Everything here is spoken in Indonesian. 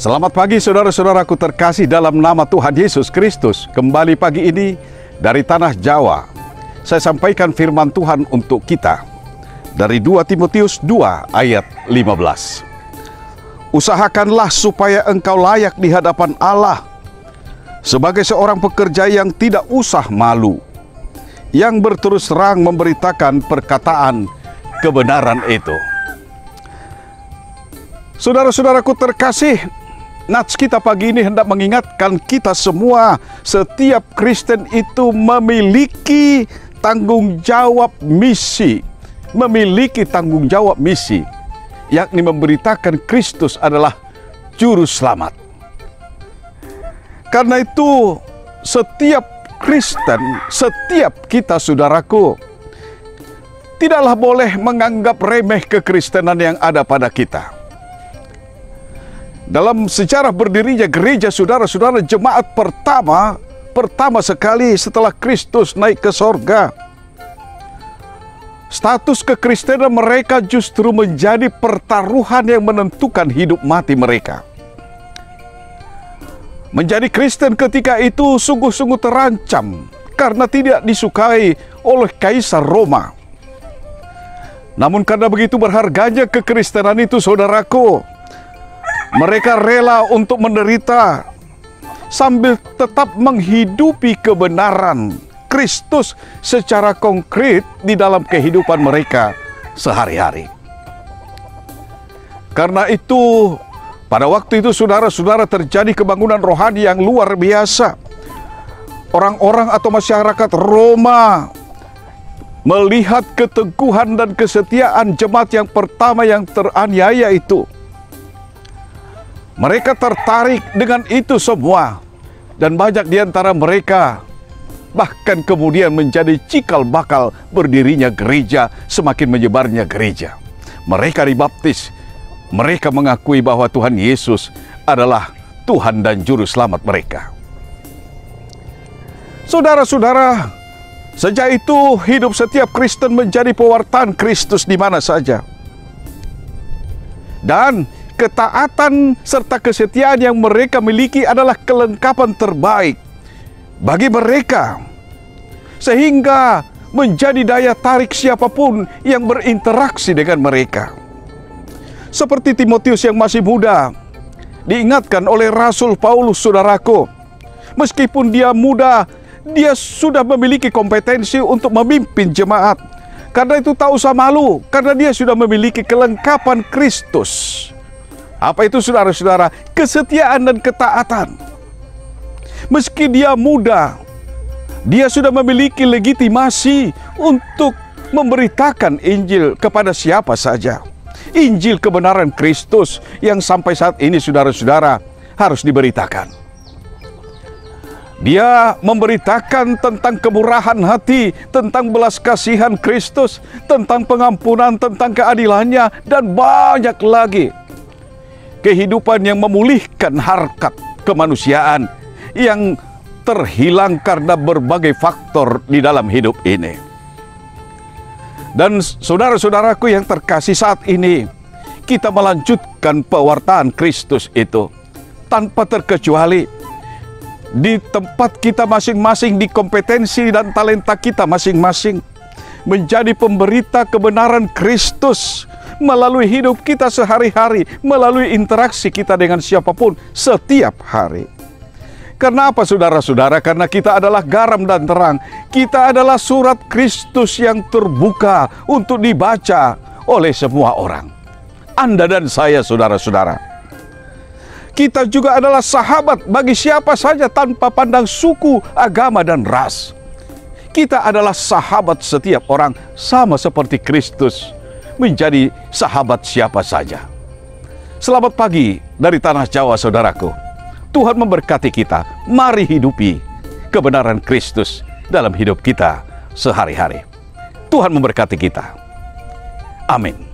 Selamat pagi saudara-saudaraku terkasih dalam nama Tuhan Yesus Kristus. Kembali pagi ini dari Tanah Jawa, saya sampaikan firman Tuhan untuk kita dari 2 Timotius 2 ayat 15. Usahakanlah supaya engkau layak di hadapan Allah sebagai seorang pekerja yang tidak usah malu, yang berterus terang memberitakan perkataan kebenaran itu. Saudara-saudaraku terkasih, nats kita pagi ini hendak mengingatkan kita semua, setiap Kristen itu memiliki tanggung jawab misi. Memiliki tanggung jawab misi, yakni memberitakan Kristus adalah Juru Selamat. Karena itu, setiap Kristen, setiap kita saudaraku, tidaklah boleh menganggap remeh kekristenan yang ada pada kita. Dalam sejarah berdirinya gereja, saudara-saudara, jemaat pertama sekali setelah Kristus naik ke sorga, status kekristenan mereka justru menjadi pertaruhan yang menentukan hidup mati mereka. Menjadi Kristen ketika itu sungguh-sungguh terancam karena tidak disukai oleh Kaisar Roma. Namun karena begitu berharganya kekristenan itu, saudaraku, mereka rela untuk menderita sambil tetap menghidupi kebenaran Kristus secara konkret di dalam kehidupan mereka sehari-hari. Karena itu, pada waktu itu saudara-saudara, terjadi kebangunan rohani yang luar biasa. Orang-orang atau masyarakat Roma melihat keteguhan dan kesetiaan jemaat yang pertama yang teraniaya itu. Mereka tertarik dengan itu semua, dan banyak di antara mereka bahkan kemudian menjadi cikal bakal berdirinya gereja, semakin menyebarnya gereja. Mereka dibaptis, mereka mengakui bahwa Tuhan Yesus adalah Tuhan dan Juru Selamat mereka. Saudara-saudara, sejak itu hidup setiap Kristen menjadi pewartaan Kristus di mana saja. Dan ketaatan serta kesetiaan yang mereka miliki adalah kelengkapan terbaik bagi mereka, sehingga menjadi daya tarik siapapun yang berinteraksi dengan mereka. Seperti Timotius yang masih muda, diingatkan oleh Rasul Paulus, saudaraku, meskipun dia muda, dia sudah memiliki kompetensi untuk memimpin jemaat. Karena itu tak usah malu, karena dia sudah memiliki kelengkapan Kristus. Apa itu, saudara-saudara? Kesetiaan dan ketaatan. Meski dia muda, dia sudah memiliki legitimasi untuk memberitakan Injil kepada siapa saja. Injil kebenaran Kristus yang sampai saat ini, saudara-saudara, harus diberitakan. Dia memberitakan tentang kemurahan hati, tentang belas kasihan Kristus, tentang pengampunan, tentang keadilannya, dan banyak lagi. Kehidupan yang memulihkan harkat kemanusiaan yang terhilang karena berbagai faktor di dalam hidup ini. Dan saudara-saudaraku yang terkasih, saat ini kita melanjutkan pewartaan Kristus itu tanpa terkecuali di tempat kita masing-masing, di kompetensi dan talenta kita masing-masing, menjadi pemberita kebenaran Kristus melalui hidup kita sehari-hari, melalui interaksi kita dengan siapapun setiap hari. Karena apa, saudara-saudara? Karena kita adalah garam dan terang. Kita adalah surat Kristus yang terbuka untuk dibaca oleh semua orang. Anda dan saya, saudara-saudara. Kita juga adalah sahabat bagi siapa saja tanpa pandang suku, agama, dan ras. Kita adalah sahabat setiap orang, sama seperti Kristus menjadi sahabat siapa saja. Selamat pagi dari Tanah Jawa, saudaraku. Tuhan memberkati kita. Mari hidupi kebenaran Kristus dalam hidup kita sehari-hari. Tuhan memberkati kita. Amin.